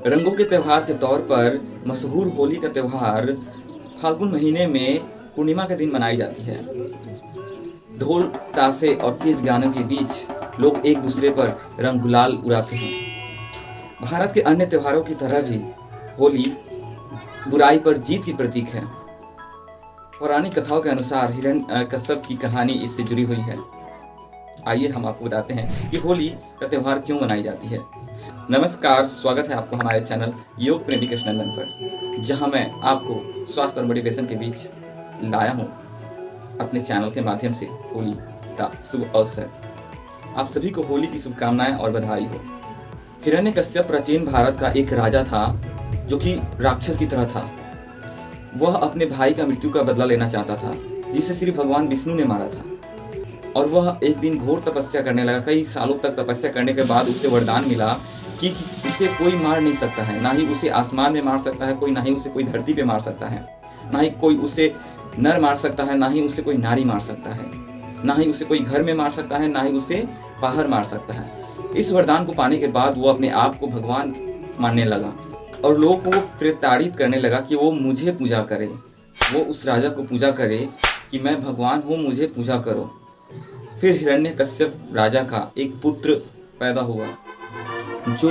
रंगों के त्यौहार के तौर पर मशहूर होली का त्यौहार फाल्गुन महीने में पूर्णिमा के दिन मनाई जाती है। ढोल ताशे और तेज गानों के बीच लोग एक दूसरे पर रंग गुलाल उड़ाते हैं। भारत के अन्य त्योहारों की तरह भी होली बुराई पर जीत की प्रतीक है। पौराणिक कथाओं के अनुसार हिरण्यकश्यप की कहानी इससे जुड़ी हुई है। आइए हम आपको बताते हैं कि होली का त्यौहार क्यों मनाई जाती है। नमस्कार, स्वागत है आपको हमारे चैनल योग प्रेमी कृष्णनंदन पर, जहां मैं आपको स्वास्थ्य और मोटिवेशन के बीच लाया हूं अपने चैनल के माध्यम से होली का शुभ अवसर। आप सभी को होली की शुभकामनाएं और बधाई हो। हिरण्यकश्यप प्राचीन भारत का एक राजा था जो कि राक्षस की तरह था। वह अपने भाई का मृत्यु का बदला लेना चाहता था, जिसे श्री भगवान विष्णु ने मारा था। और वह एक दिन घोर तपस्या करने लगा। कई सालों तक तपस्या करने के बाद उसे वरदान मिला कि उसे कोई मार नहीं सकता है, ना ही उसे आसमान में मार सकता है कोई, ना ही उसे कोई धरती पे मार सकता है, ना ही कोई उसे नर मार सकता है, ना ही उसे कोई नारी मार सकता है, ना ही उसे कोई घर में मार सकता है, ना ही उसे बाहर मार सकता है। इस वरदान को पाने के बाद वो अपने आप को भगवान मानने लगा और लोगों को प्रताड़ित करने लगा कि वो मुझे पूजा करे, वो उस राजा को पूजा करे कि मैं भगवान हूँ, मुझे पूजा करो। फिर हिरण्यकश्यप राजा का एक पुत्र पैदा हुआ जो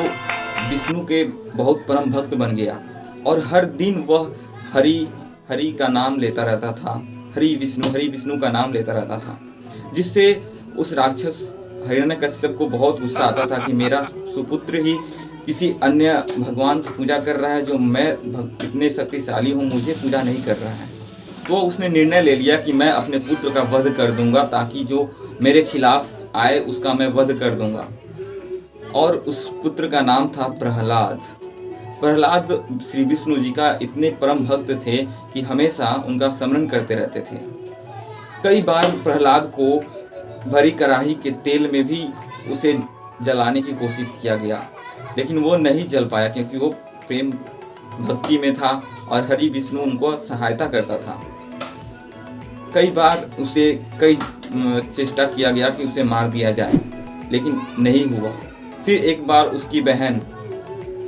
विष्णु के बहुत परम भक्त बन गया और हर दिन वह हरि का नाम लेता रहता था, हरि विष्णु का नाम लेता रहता था, जिससे उस राक्षस हिरण्यकश्यप को बहुत गुस्सा आता था कि मेरा सुपुत्र ही किसी अन्य भगवान की पूजा कर रहा है, जो मैं इतने शक्तिशाली हूँ मुझे पूजा नहीं कर रहा है। तो उसने निर्णय ले लिया कि मैं अपने पुत्र का वध कर दूंगा, ताकि जो मेरे खिलाफ आए उसका मैं वध कर दूंगा। और उस पुत्र का नाम था प्रहलाद। प्रहलाद श्री विष्णु जी का इतने परम भक्त थे कि हमेशा उनका स्मरण करते रहते थे। कई बार प्रहलाद को भरी कढ़ाई के तेल में भी उसे जलाने की कोशिश किया गया, लेकिन वो नहीं जल पाया क्योंकि वो प्रेम भक्ति में था और हरि विष्णु उनको सहायता करता था। कई बार उसे कई चेष्टा किया गया कि उसे मार दिया जाए, लेकिन नहीं हुआ। फिर एक बार उसकी बहन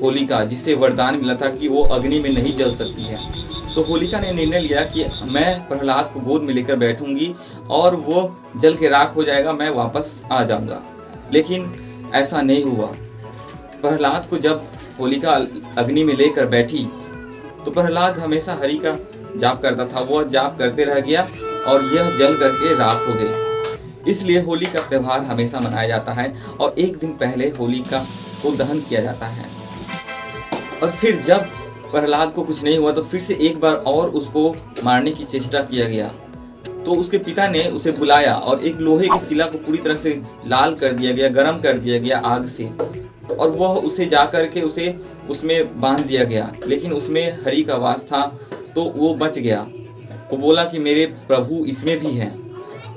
होलिका, जिसे वरदान मिला था कि वो अग्नि में नहीं जल सकती है, तो होलिका ने निर्णय लिया कि मैं प्रहलाद को गोद में लेकर बैठूंगी और वो जल के राख हो जाएगा, मैं वापस आ जाऊंगा। लेकिन ऐसा नहीं हुआ। प्रहलाद को जब होलिका अग्नि में लेकर बैठी तो प्रहलाद हमेशा हरि का जाप करता था। वह जाप करते रह गया और यह जल करके राख हो गई। इसलिए होली का त्यौहार हमेशा मनाया जाता है और एक दिन पहले होलिका को दहन किया जाता है। और फिर जब प्रहलाद को कुछ नहीं हुआ तो फिर से एक बार और उसको मारने की चेष्टा किया गया। तो उसके पिता ने उसे बुलाया और एक लोहे की शिला को पूरी तरह से लाल कर दिया गया, गर्म कर दिया गया आग से, और वह उसे जा करके उसे उसमें बांध दिया गया। लेकिन उसमें हरि का वास था तो वो बच गया। वो बोला कि मेरे प्रभु इसमें भी हैं।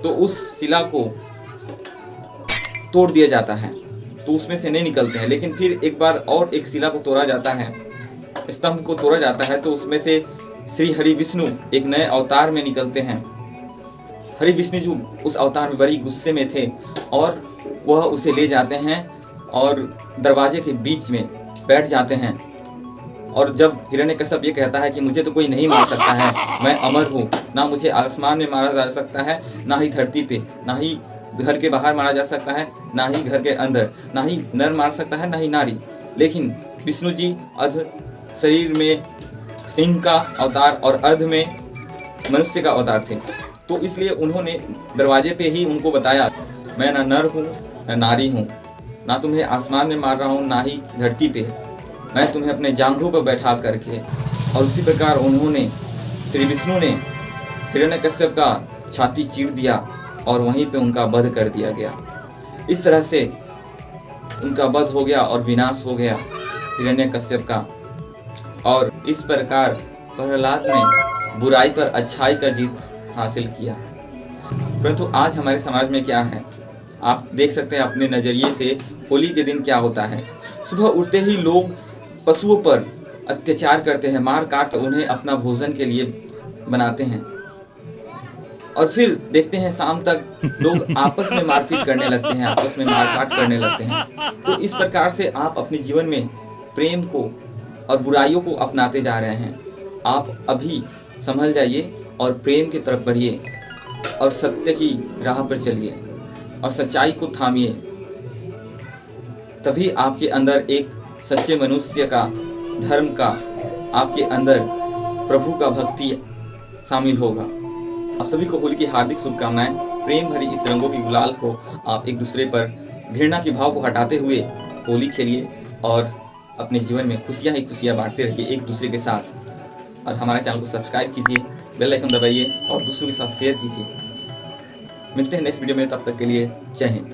तो उस शिला को तोड़ दिया जाता है तो उसमें से नहीं निकलते हैं। लेकिन फिर एक बार और एक शिला को तोड़ा जाता है, स्तंभ को तोड़ा जाता है, तो उसमें से श्री हरि विष्णु एक नए अवतार में निकलते हैं। हरि विष्णु जो उस अवतार में बड़ी गुस्से में थे और वह उसे ले जाते हैं और दरवाजे के बीच में बैठ जाते हैं। और जब हिरण्यकश्यप ये कहता है कि मुझे तो कोई नहीं मार सकता है, मैं अमर हूँ, ना मुझे आसमान में मारा जा सकता है, ना ही धरती पे, ना ही घर के बाहर मारा जा सकता है, ना ही घर के अंदर, ना ही नर मार सकता है, ना ही नारी। लेकिन विष्णु जी अर्ध शरीर में सिंह का अवतार और अर्ध में मनुष्य का अवतार थे, तो इसलिए उन्होंने दरवाजे पे ही उनको बताया, मैं ना नर हूँ ना नारी हूँ, ना तुम्हें आसमान में मार रहा हूँ ना ही धरती पे, मैं तुम्हें अपने जांघों पर बैठा करके। और उसी प्रकार उन्होंने श्री विष्णु ने हिरण्यकश्यप का छाती चीर दिया और वहीं पे उनका वध कर दिया गया। इस तरह से उनका वध हो गया और विनाश हो गया हिरण्यकश्यप का। और इस प्रकार प्रहलाद ने बुराई पर अच्छाई का जीत हासिल किया। परंतु आज हमारे समाज में क्या है, आप देख सकते हैं अपने नज़रिए से। होली के दिन क्या होता है, सुबह उठते ही लोग पशुओं पर अत्याचार करते हैं, मार काट उन्हें अपना भोजन के लिए बनाते हैं, और फिर देखते हैं शाम तक लोग आपस में मारपीट करने लगते हैं, आपस में मारकाट करने लगते हैं। तो इस प्रकार से आप अपने जीवन में प्रेम को और बुराइयों को अपनाते जा रहे हैं। आप अभी संभल जाइए और प्रेम की तरफ बढ़िए और सत्य की राह पर चलिए और सच्चाई को थामिए। तभी आपके अंदर एक सच्चे मनुष्य का, धर्म का, आपके अंदर प्रभु का भक्ति शामिल होगा। आप सभी को होली की हार्दिक शुभकामनाएं। प्रेम भरी इस रंगों की गुलाल को आप एक दूसरे पर घृणा के भाव को हटाते हुए होली खेलिए और अपने जीवन में खुशियां ही खुशियां बांटते रहिए एक दूसरे के साथ। और हमारे चैनल को सब्सक्राइब कीजिए, बेल आइकन दबाइए और दूसरों के साथ शेयर कीजिए। मिलते हैं नेक्स्ट वीडियो में, तब तक के लिए जय हिंद।